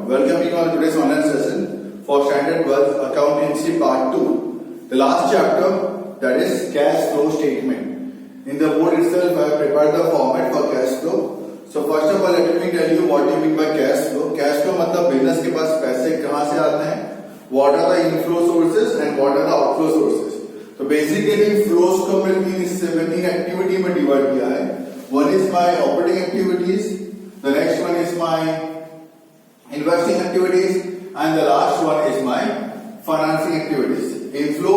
Welcome you all to today's online session for Standard 12 Accountancy Part 2. The last chapter, that is cash flow statement. In the board itself, I have prepared the format for cash flow. So first of all, let me tell you what you mean by cash flow. Cash flow मतलब business के पास पैसे कहाँ से आते हैं, what are the inflow sources and what are the outflow sources. तो basically flows को मैंने तीन एक्टिविटी में डिवाइड किया है. One is my operating activities, the next one is my investing activities, and the last one is my financing activities. Inflow,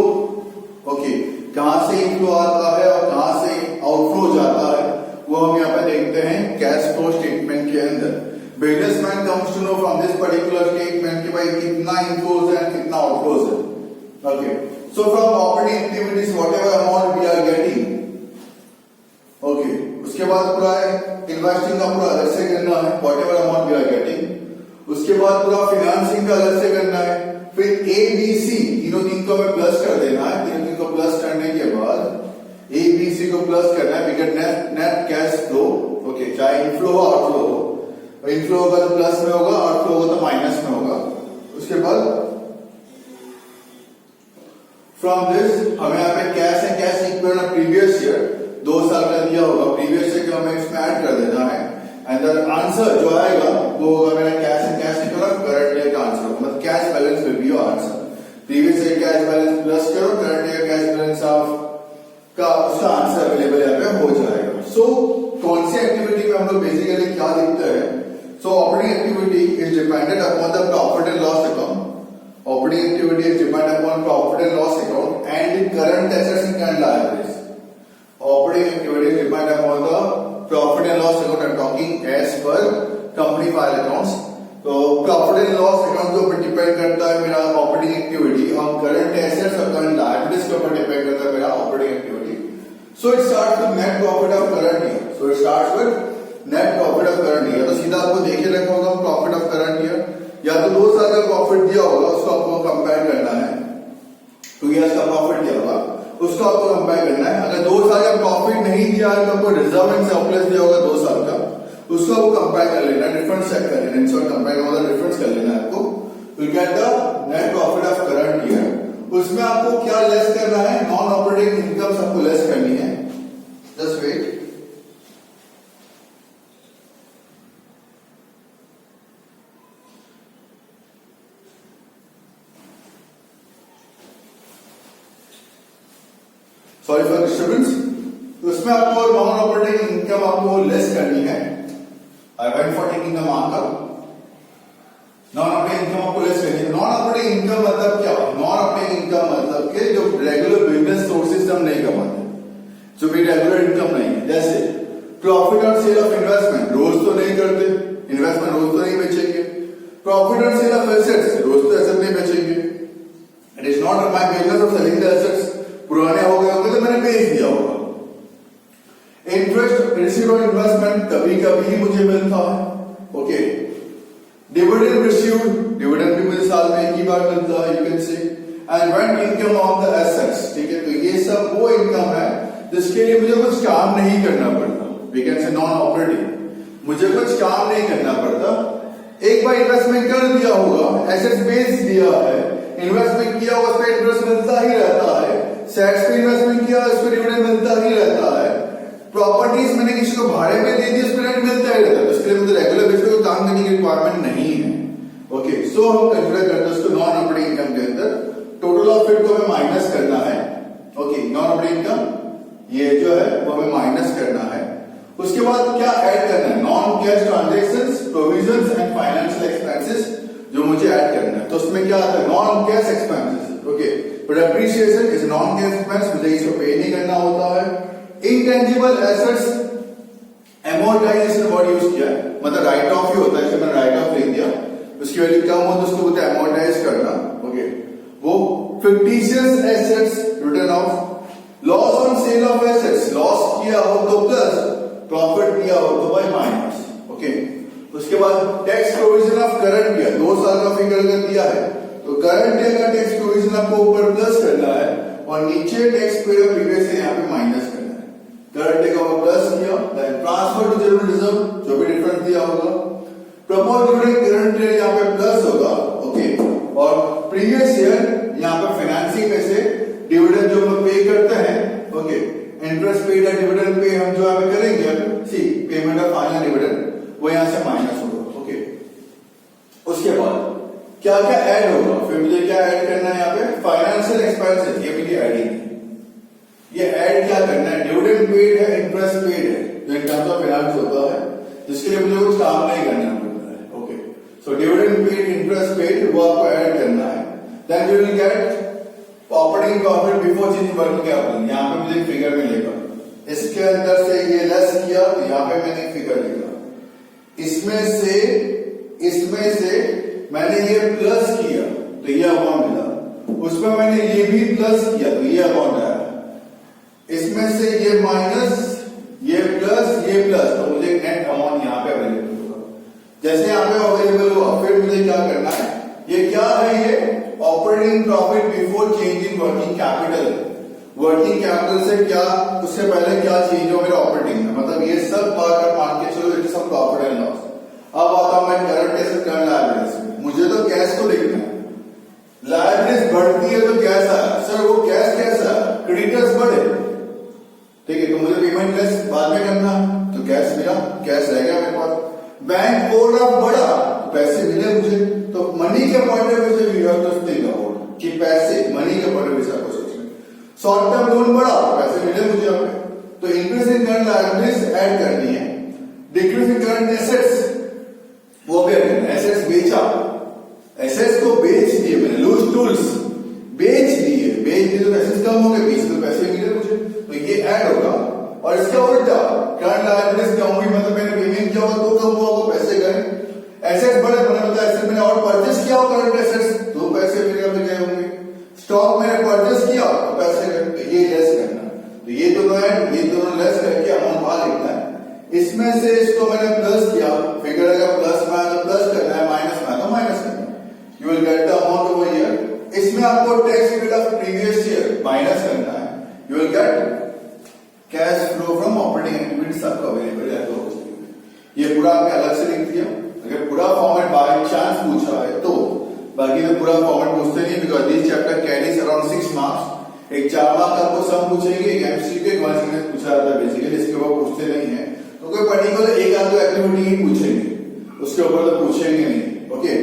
okay, कहाँ से inflow आता है और कहाँ से outflow जाता है वो हम यहाँ पे देखते हैं कैश फ्लो स्टेटमेंट के अंदर. Businessman comes to know from this particular statement कि भाई कितना इनफ्लोज है कितना आउटफ्लोज है. Okay, so from operating activities whatever amount we are getting, okay, उसके बाद पूरा इन्वेस्टिंग का पूरा अलग से करना है whatever amount we are getting. उसके बाद पूरा फाइनेंसिंग का अलग से करना है. फिर ए बी सी तीन को हमें प्लस कर देना है. तीन को प्लस करने के बाद ए बी सी को प्लस करना है. We get net cash flow. Okay, चाहे इनफ्लो हो आउटफ्लो हो. इनफ्लो होगा तो प्लस में होगा, आउटफ्लो होगा तो माइनस में होगा. उसके बाद फ्रॉम दिस हमें यहाँ पे कैश है, कैश इक्वल प्रीवियस ईयर 2 साल का दिया होगा. प्रीवियस ईयर को हमें इसमें ऐड कर देना है एंड द आंसर जो आएगा वो होगा मेरा कैश है, कैश इक्वल करंट ईयर का आंसर. मतलब cash balance will be your answer. Previous year cash balance plus करो current year cash balance of का उसका आंसर अवेलेबल यहाँ पे हो जाएगा. सो कौन सी एक्टिविटी में हम लोग बेसिकली क्या देखते हैं. So operating activity is dependent upon the profit and loss account. Operating activity is dependent upon profit and loss account and current assets and liabilities. Operating activity is dependent upon the profit and loss account. I am talking as per company file accounts. तो profit and loss account के ऊपर depend करता है मेरा operating activity और current assets और liabilities के ऊपर डिपेंड करता है मेरा operating activity. So it starts with net profit of current year. So it starts with net profit of current year. तो सीधा आपको देखे रखा होगा प्रॉफिट ऑफ करंट ईयर, या तो 2 साल का प्रॉफिट दिया होगा उसको आपको कंपेयर करना है. 2 इयर्स का प्रॉफिट दिया होगा उसको आपको कंपेयर करना है. अगर 2 साल का प्रॉफिट नहीं दिया है तो आपको रिजर्व एंड सरप्लस दिया होगा 2 साल का, उसको आपको कंपेयर कर लेना है. डिफरेंस चेक कर लेना है, इंसर्ट कंपेयर का मतलब डिफरेंस कर लेना है आपको. You get the net profit of current year. उसमें आपको क्या लेस करना है, नॉन ऑपरेटिंग इनकम आपको लेस करनी है. Just wait. Sorry for disturbance. उसमें आपको नॉन ऑपरेटिंग इनकम आपको लेस करनी है. I went for taking the marker. Non operating income आपको लेस करनी है. नॉन ऑपरेटिंग इनकम मतलब क्या? नॉन ऑपरेटिंग इनकम मतलब कि जो रेगुलर बिजनेस सोर्सेज हम नहीं कमाते, जो भी रेगुलर इनकम नहीं है. जैसे profit on sale of investment रोज तो नहीं करते, इन्वेस्टमेंट रोज तो नहीं बेचेंगे. Profit on sale of assets रोज तो एसेट नहीं बेचेंगे. It is not my business of selling the assets. पुराने हो गए होंगे तो मैंने बेच दिया होगा. इंटरेस्ट रिसीव ऑन इन्वेस्टमेंट कभी कभी मुझे मिलता है. ओके. डिविडेंड रिसीव्ड, डिविडेंड भी मुझे साल में एक ही बार मिलता है, you can say. And rent income on the assets. ठीक है, तो ये सब वो इनकम है जिसके लिए मुझे कुछ काम नहीं करना पड़ता. We can say non operating. मुझे कुछ काम नहीं करना पड़ता. एक बार इन्वेस्टमेंट कर दिया होगा, एसेट्स बेच दिया है, इन्वेस्टमेंट किया उस पर इंटरेस्ट मिलता ही रहता है. सेट्स पे इन्वेस्टमेंट किया उस पर डिविडेंड मिलता ही रहता है. प्रॉपर्टीज मैंने किसी को भाड़े पे दे दी उस पर रेंट मिलता ही रहता है. उसके लिए मुझे रेगुलर बेसिस पे काम करने की रिक्वायरमेंट नहीं है. ओके, सो हम कंसीडर करते हैं उसको नॉन ऑपरेटिंग इनकम के अंदर. टोटल ऑफ इट को हमें माइनस करना है. ओके, नॉन ऑपरेटिंग इनकम ये जो है वो हमें माइनस करना है. उसके बाद क्या ऐड करना है, non cash transactions, provisions and financial expenses जो मुझे ऐड करना है. तो उसमें क्या आता है, non cash expenses. Okay, depreciation is non cash expense, मुझे इसको पे नहीं करना होता है. Intangible assets amortisation word use किया है, मतलब राइट ऑफ ही होता है. मैंने राइट ऑफ लिख दिया, उसकी वैल्यू कम हो तो उसको बोलते हैं एमोर्टाइज करना. ओके, वो fictitious assets return of. Loss on sale of assets, loss किया हो तो प्लस, प्रॉफिट किया हो तो बाय माइनस. ओके, उसके बाद tax provision of current year, 2 साल का फिगर कर दिया है तो करंट ईयर का टैक्स प्रोविजन आपको ऊपर प्लस करना है और नीचे टैक्स प्रीवियस ईयर यहाँ पे माइनस करना है. करंट ईयर का प्लस किया, then transfer to general reserve जो भी डिफरेंस दिया होगा. प्रपोज डिविडेंड करंट ईयर यहाँ पे प्लस में से डिविडेंड जो हम पे करते हैं, ओके, इंटरेस्ट पेड या डिविडेंड पे हम जो यहाँ पे करेंगे, सी पेमेंट ऑफ फाइनल डिविडेंड, वो यहाँ से माइनस होगा, ओके। उसके बाद क्या क्या ऐड होगा, फिर मुझे क्या ऐड करना है यहाँ पे, फाइनेंशियल एक्सपेंसेस, ये मेरी एडिंग है। ये ऐड क्या करना है, डिविडेंड पेड है, इंटरेस्ट पेड है, जो इन टर्म्स ऑफ फाइनेंस होता है, जिसके लिए मुझे कुछ काम नहीं करना पड़ता है, okay. So dividend paid, interest paid, वो आपको ऐड करना है। Then you will get operating profit before change working capital, यहाँ पे मुझे फिगर मिलेगा। इसके अंदर से ये लेस किया तो यहाँ पे मैंने फिगर लिखा, इसमें से मैंने ये प्लस किया तो ये अमाउंट मिला, उसमें मैंने ये भी प्लस किया तो ये अमाउंट आया, इसमें से ये माइनस, ये प्लस, तो मुझे नेट अमाउंट यहाँ पे अवेलेबल होगा। जैसे यहाँ पे अवेलेबल हुआ, फिर मुझे क्या करना है, ये क्या है, ये operating profit before change in working capital. Working capital से क्या, उससे पहले क्या चेंज हो मेरे ऑपरेटिंग में, मतलब ये सब बात मान के चलो, it is some profit and loss. अब आता हूं मैं करंट एसेट, करंट लायबिलिटीज में। मुझे तो कैश को लिखना है, लायबिलिटीज बढ़ती है तो कैश आया, सर वो कैश कैसा है, क्रेडिटर्स बढ़े, ठीक है, तो मुझे पेमेंट लेस बाद में करना, तो कैश मिला, कैश रहेगा मेरे पास। बैंक ओवरड्राफ्ट बढ़ा तो पैसे मिले मुझे, तो मनी के पॉइंट ऑफ व्यू से we have to think about कि पैसे, मनी के पॉइंट ऑफ व्यू से आपको सोचना। शॉर्ट टर्म लोन बढ़ा तो पैसे मिले मुझे हमें, तो increase in current liabilities add करनी है, डिक्रीज इन करंट एसेट्स, वो भी करना है। एसेट्स बेचा, एसेट्स को बेच दिए मैंने, लूज टूल्स बेच दिए तो एसेट्स कम हो गए, बेच तो पैसे मिले मुझे, तो ये ऐड होगा। और इसका उल्टा, करंट लायबिलिटीज कम हुई, मतलब मैंने पेमेंट किया होगा तो कम हुआ होगा, पैसे गए। एसेट्स बढ़े, मैंने बताया एसेट मैंने और परचेस किया होगा, करंट एसेट्स, तो पैसे मेरे यहाँ पे गए होंगे। स्टॉक मैंने परचेस किया तो पैसे गए, तो ये लेस करना, तो ये दोनों ऐड, ये दोनों लेस करके अमाउंट बाहर लिखना है। इसमें से इसको मैंने प्लस किया, फिगर अगर प्लस में आया तो प्लस करना है, माइनस में आया तो माइनस करना है, you will get the amount over here. इसमें आपको tax period of previous year minus करना है, you will gate cash flow from operating activities आपको अवेलेबल है। तो ये पूरा आपने अलग से लिख दिया, अगर पूरा फॉर्मेट बाय चांस पूछा है तो, बाकी तो पूरा फॉर्मेट पूछते नहीं, because this chapter carries around 6 marks. एक 4 मार्क्स आपको सम पूछेंगे, एक एमसीक्यू, एक 1 सेकंड पूछा जाता है बेसिकली, इसके ऊपर पूछते नहीं है, तो कोई पर्टिकुलर एक आध एक्टिविटी ही पूछेंगे, उसके ऊपर तो पूछेंगे नहीं, okay.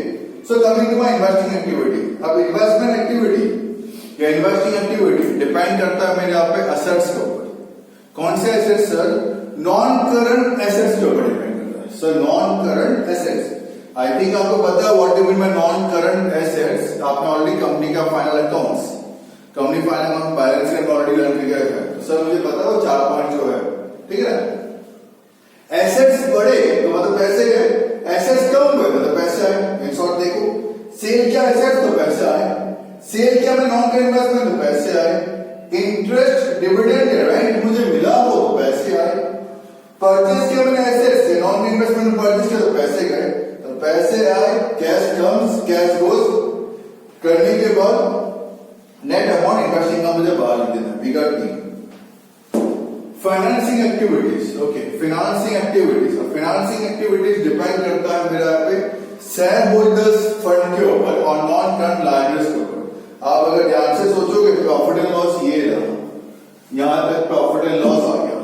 So coming to my investing activity, अब इन्वेस्टमेंट एक्टिविटी या इन्वेस्टिंग एक्टिविटी डिपेंड करता है मेरे यहाँ पे एसेट्स के ऊपर। कौन से assets sir, non current assets के ऊपर डिपेंड करता है sir, non current assets. I think आपको पता है what do mean by non current assets, आपने ऑलरेडी कंपनी का final accounts, company final account balance sheet already learn किया है, तो सर मुझे पता है वो 4 पॉइंट जो है, ठीक है। एसेट्स बढ़े तो मतलब पैसे गए, एसेट्स कम हुए मतलब पैसे आए। इन शॉर्ट देखो, सेल किया एसेट्स तो पैसे आए, सेल किया मैं नॉन करंट इन्वेस्टमेंट तो पैसे आए, इंटरेस्ट डिविडेंड रेंट मुझे मिला वो तो पैसे आए, परचेज किया मैंने एसेट्स से, नॉन इन्वेस्टमेंट परचेज किया तो पैसे गए, तो पैसे आए, कैश कम्स, कैश गोज, करने के बाद नेट अमाउंट इन्वेस्टिंग का मुझे बाहर लिख देना, बिगड़ नहीं। Financing activities, okay, financing activities, financing activities depend करता है मेरा यहाँ पे शेयर होल्डर्स फंड के ऊपर और नॉन करंट लायबिलिटीज के ऊपर। आप अगर ध्यान से सोचोगे प्रॉफिट एंड लॉस ये रहा, यहां तक प्रॉफिट एंड लॉस आ गया,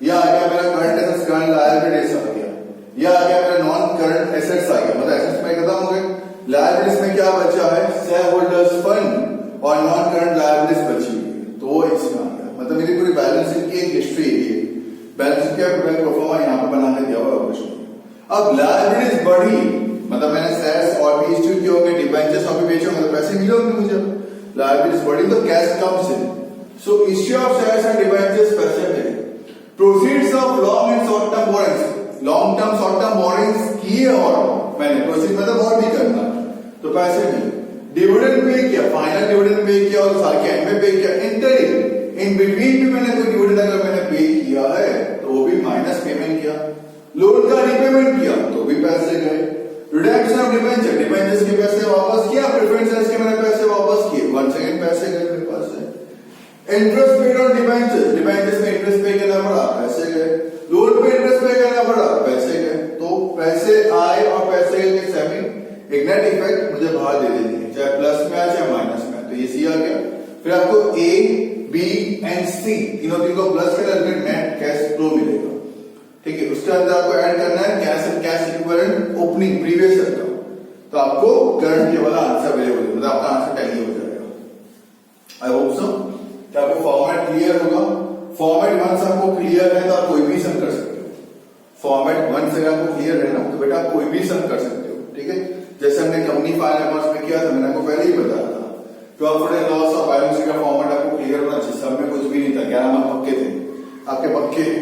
यह आ गया मेरा करंट एसेट्स, करंट लायबिलिटीज आ गया, यह आ गया मेरा नॉन करंट एसेट्स आ गया, मतलब एसेट्स में खत्म हो गए, लायबिलिटीज में क्या बचा है, शेयर होल्डर्स फंड और नॉन करंट लायबिलिटीज बची हुई है, तो वो इसमें आ गया। मतलब मेरी पूरी बैलेंस शीट की एक हिस्ट्री है, बैलेंस शीट का परफॉर्मा यहाँ पे बना के दिया हुआ कुछ। अब लायबिलिटीज बढ़ी, मतलब मैंने शेयर्स और भी इश्यू किए होंगे, डिबेंचर्स और भी बेचे होंगे, तो पैसे मिले होंगे मुझे। लायबिलिटीज बढ़ी तो cash comes in, so issue of shares and debentures पैसे मिले। Proceeds of long and short term borrowings, long term short term borrowings किए और मैंने प्रोसीड मतलब और भी करना, तो पैसे मिले। डिविडेंड पे किया, फाइनल डिविडेंड पे किया और साल के एंड में पे किया, इंटरिम इन बिटवीन भी मैंने कोई डिविडेंड अगर मैंने पे किया है तो वो भी माइनस पेमेंट किया। लोन का रिपेमेंट किया तो भी पैसे गए। रिडक्शन ऑफ डिबेंचर, डिबेंचर्स के पैसे वापस किया, प्रेफरेंस शेयर्स के मैंने पैसे वापस किए, 1 सेकंड पैसे गए मेरे पास से। Interest paid on debentures, debentures में इंटरेस्ट पे करना पड़ा, पैसे गए। लोन पे इंटरेस्ट पे करना पड़ा, पैसे गए। तो पैसे आए और पैसे के सेमी एक नेट इफेक्ट मुझे बाहर दे देती है, चाहे प्लस में आए चाहे माइनस में, तो ये सी आ गया। फिर आपको ए बी एंड सी तीनों को प्लस करके नेट कैश फ्लो मिलेगा। ठीक है, उसके अंदर आपको ऐड करना है cash and cash equivalent opening previous year का, तो आपको करंट के वाला आंसर अवेलेबल है, मतलब आपका आंसर टैली हो जाएगा। आई होप सो कि आपको फॉर्मेट क्लियर होगा। फॉर्मेट वंस आपको क्लियर है तो आप कोई भी सम कर सकते हो। फॉर्मेट वंस अगर आपको क्लियर है ना तो बेटा आप कोई भी सम कर सकते हो। ठीक है, जैसे हमने कंपनी फाइनल अकाउंट्स में किया था, मैंने आपको पहले ही बताया था। प्रॉफिट एंड लॉस और बैलेंस शीट का फॉर्मेट आपको क्लियर होना चाहिए। सब में कुछ भी नहीं था, 11 मार्क पक्के थे, आपके पक्के हैं।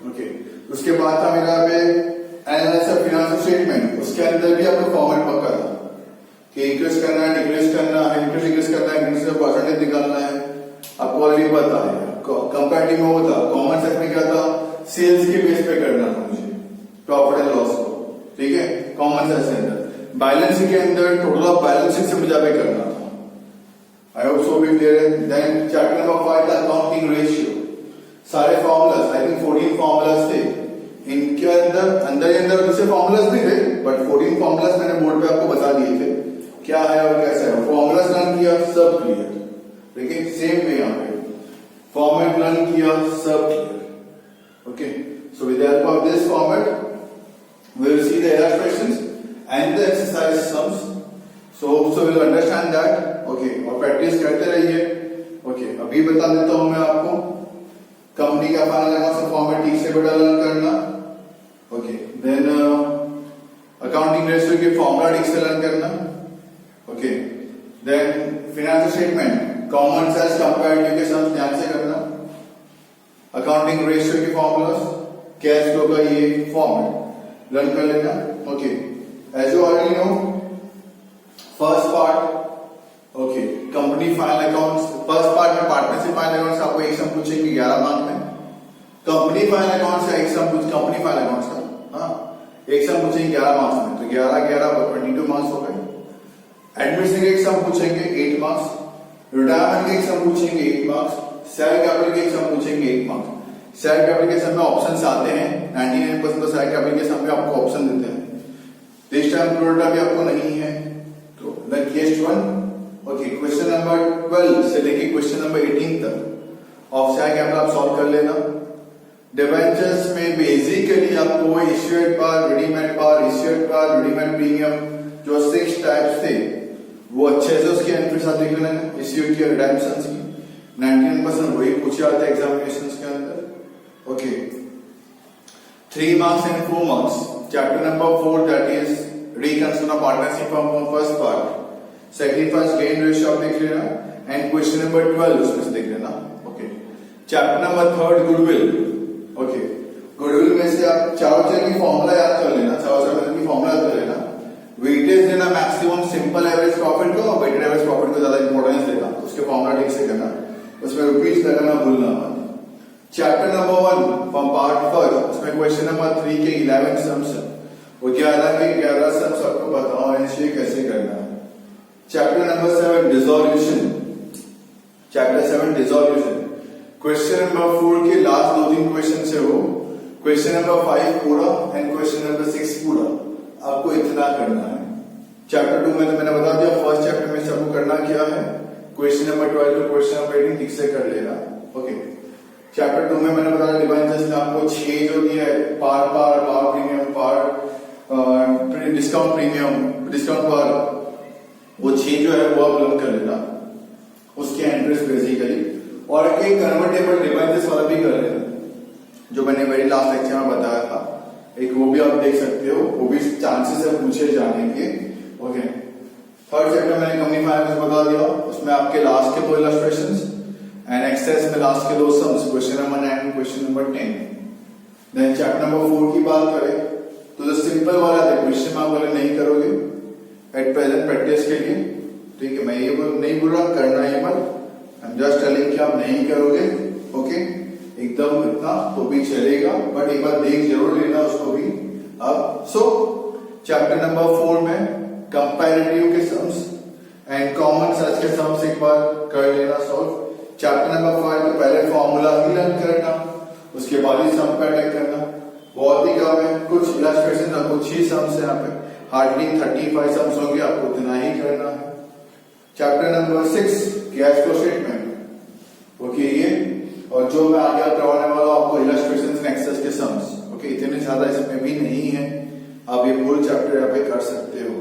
ओके, उसके बाद था मेरा पे एनालिसिस ऑफ फाइनेंशियल स्टेटमेंट, उसके अंदर भी आपको फॉर्मेट पक्का था कि इंक्रीज करना है, डिक्रीज करना है, इंक्रीज करना है, इंक्रीज का परसेंटेज निकालना है, आपको ऑलरेडी पता है। कंपैरेटिव में होता, कॉमन सेट में क्या था, सेल्स के बेस पे करना था मुझे प्रॉफिट एंड लॉस को। ठीक है, कॉमन सेट के अंदर बैलेंस शीट के अंदर टोटल ऑफ बैलेंस शीट से मुझे करना था। I hope so be clear है। Then chapter number 5 accounting ratio, सारे फॉर्मूलाज, आई थिंक 14 फॉर्मूलाज थे इनके अंदर दूसरे फॉर्मूलाज भी थे, बट 14 फॉर्मूलाज मैंने बोर्ड पे आपको बता दिए थे क्या है और कैसा है। फॉर्मूलाज रन किया, सब क्लियर। देखिए सेम वे यहाँ पे फॉर्मेट रन किया, सब clear. Okay, so with the help of this format we will see the error questions and the exercise sums, so we'll understand that. Okay, और practice करते रहिए। ओके, अभी बता देता हूं मैं आपको कंपनी का फाइनल अकाउंट फॉर्मेट ठीक से बेटा लर्न करना। ओके, देन अकाउंटिंग रेशियो के फॉर्मूला ठीक से लर्न करना। Okay, then financial statement common sense comparative के सम्स ध्यान से करना। अकाउंटिंग रेशियो के फॉर्मूलास, कैश फ्लो का ये फॉर्मेट लर्न कर लेना। Okay, as you already know first part, okay, company final accounts, first part में पार्टनरशिप फाइनल अकाउंट्स आपको एक सम पूछेंगे 11 मार्क में। कंपनी फाइनल अकाउंट्स का एक सम पूछ, कंपनी फाइनल अकाउंट्स का एक सम पूछेंगे 11 मार्क्स में, तो 11 पर 22 मार्क्स हो गए। एडमिशन के एक सम पूछेंगे 8 मार्क्स, रिटायरमेंट के एक सम पूछेंगे 8 मार्क्स, शेयर कैपिटल के एक सम पूछेंगे 8 मार्क्स। शेयर कैपिटल के सम में ऑप्शंस आते हैं, 99% तो शेयर कैपिटल के सम में आपको ऑप्शन देते हैं। दिस टाइम प्रोडक्ट भी आपको नहीं है, तो केस 1। ओके, क्वेश्चन नंबर 12 से लेके क्वेश्चन नंबर 18 तक ऑफ शेयर कैपिटल आप सॉल्व कर लेना। डिबेंचर्स में बेसिकली आपको इश्यूड पर, रेडीमेड पर, इश्यूड पर, रेडीमेड प्रीमियम जो 6 टाइप्स थे वो अच्छे से उसके एंट्रीज आप देख लेना। इश्यूड की, रिडेम्पशंस की 99% वही पूछे जाते हैं एग्जामिनेशंस के अंदर। Okay, 3 marks and 4 marks. Chapter number 4, that is reconstruction of partnership from first part. Sacrifice gain ratio आप देख लेना, and question number 12 उसमें से देख लेना। Okay, chapter number 3 goodwill. Okay, goodwill में से आप चारों चीजों की फॉर्मूला याद कर लेना, चारों की फॉर्मूला याद कर लेना। वेटेज देना मैक्सिमम सिंपल एवरेज प्रॉफिट को, और वेटेड एवरेज प्रॉफिट को ज्यादा इंपॉर्टेंस देना, उसके फॉर्मूला ठीक से करना, उसमें रुपीज लगाना भूलना मत। चैप्टर नंबर 1 फ्रॉम पार्ट 1, उसमें क्वेश्चन नंबर 3 के 11 सम्स है, वो 11 के 11 सम्स आपको बताओ इसे कैसे करना है। Chapter number 7 dissolution, chapter 7 dissolution, question number 4 के लास्ट 2-3 क्वेश्चन से हो, क्वेश्चन नंबर 5 पूरा एंड क्वेश्चन नंबर 6 पूरा आपको इतना करना है। चैप्टर 2 में तो मैंने बता दिया, फर्स्ट चैप्टर में सबको करना क्या है, question number 12 to question number 18 ठीक से कर लेना। ओके, चैप्टर 2 में मैंने बताया डिबेंचर्स में आपको 6 जो दिया है, पार प्रीमियम, पार डिस्काउंट प्रीमियम, डिस्काउंट पार, वो 6 जो है वो आप लर्न कर लेना, उसके एंट्रीज बेसिकली। और एक कन्वर्टेबल डिबेंचर्स वाला भी कर लेना, जो मैंने वेरी लास्ट लेक्चर में बताया था, एक वो भी आप देख सकते हो, वो भी चांसेस है पूछे जाने के। ओके, थर्ड चैप्टर मैंने कंपनी फाइनेंस बता दिया, उसमें आपके लास्ट के 2 इलस्ट्रेशंस एंड एक्सेस में लास्ट के 2 sums, question number 9 and question number 10। Then chapter number 4 की बात करें तो जो सिंपल वाला है क्वेश्चन मार्क वाले नहीं करोगे एट प्रेजेंट प्रैक्टिस के लिए। ठीक है, मैं ये नहीं बोल रहा करना है मत, आई एम जस्ट टेलिंग कि आप नहीं करोगे। ओके, एकदम इतना तो भी चलेगा, बट एक बार देख जरूर लेना उसको भी अब। सो चैप्टर नंबर 4 में कंपैरेटिव के सम्स एंड कॉमन सर्च के सम्स एक बार कर लेना सॉल्व। चैप्टर नंबर 5 तो पहले फॉर्मूला ही लर्न करना, उसके बाद ही सम पे अटैक करना। बहुत ही कम है, कुछ इलस्ट्रेशन और कुछ ही सम्स है, यहाँ पे हार्डली 35 सम्स होंगे, आपको इतना ही करना है। Chapter number 6 cash flow statement, okay ये, और जो मैं आगे करवाने वाला हूं आपको इलस्ट्रेशंस एंड एक्सेस के सम्स। ओके इतने ज्यादा इसमें भी नहीं है, आप ये फुल चैप्टर यहाँ पे कर सकते हो।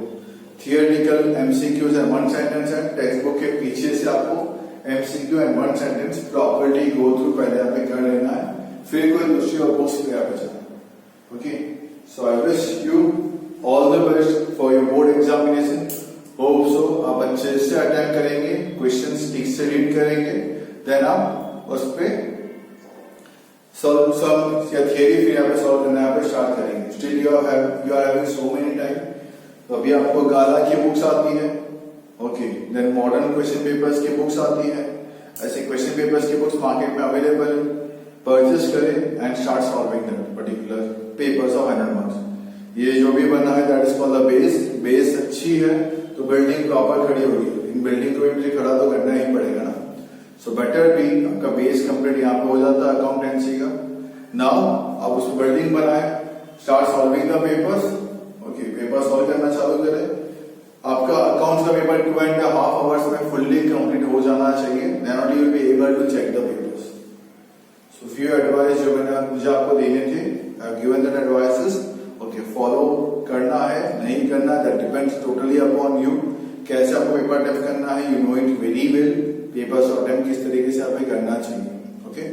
Theoretical MCQs and one sentence है, टेक्स्ट बुक के पीछे से आपको MCQ and one sentence properly go through पहले यहाँ पे कर लेना है, फिर कोई दूसरी और बुक्स पे यहाँ पे जाना। Okay so I wish you all the best for your board examination. Hope so आप अच्छे से अटेंड करेंगे, क्वेश्चंस ठीक से रीड करेंगे, देन आप उस पे सॉल्व या थियरी फिर यहाँ पे सॉल्व करना यहाँ पे स्टार्ट करेंगे। Still you are having so many time. तो अभी आपको गाला की बुक्स आती है, okay then modern question papers की बुक्स आती है, ऐसे क्वेश्चन पेपर्स की बुक्स मार्केट में अवेलेबल है, परचेज करें and start solving that particular papers of 100 marks. ये जो भी बना है that is called the base. Base अच्छी है तो बिल्डिंग प्रॉपर खड़ी होगी, इन बिल्डिंग को भी मुझे खड़ा तो करना ही पड़ेगा ना। सो बेटर भी आपका बेस कंप्लीट यहाँ पे हो जाता है अकाउंटेंसी का। नाउ आप उस बिल्डिंग बनाए, start solving the papers. Okay paper solve करना चालू करें, आपका अकाउंट्स का पेपर 2.5 आवर्स में फुल्ली कंप्लीट हो जाना चाहिए, then only you will be able to check the papers. So few advice जो मैंने मुझे आपको देने थे, I have given that advices. Okay follow करना है नहीं करना that depends totally upon you. कैसे आपको पेपर अटेम्प्ट करना है, you know it very well. Papers attempt किस तरीके से आपको करना चाहिए। Okay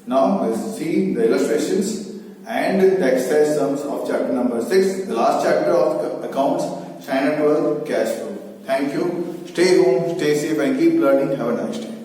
now let's see the illustrations and the exercise sums of chapter number 6, the last chapter of accounts, standard 12 cash flow. Thank you. Stay home, stay safe and keep learning. Have a nice day.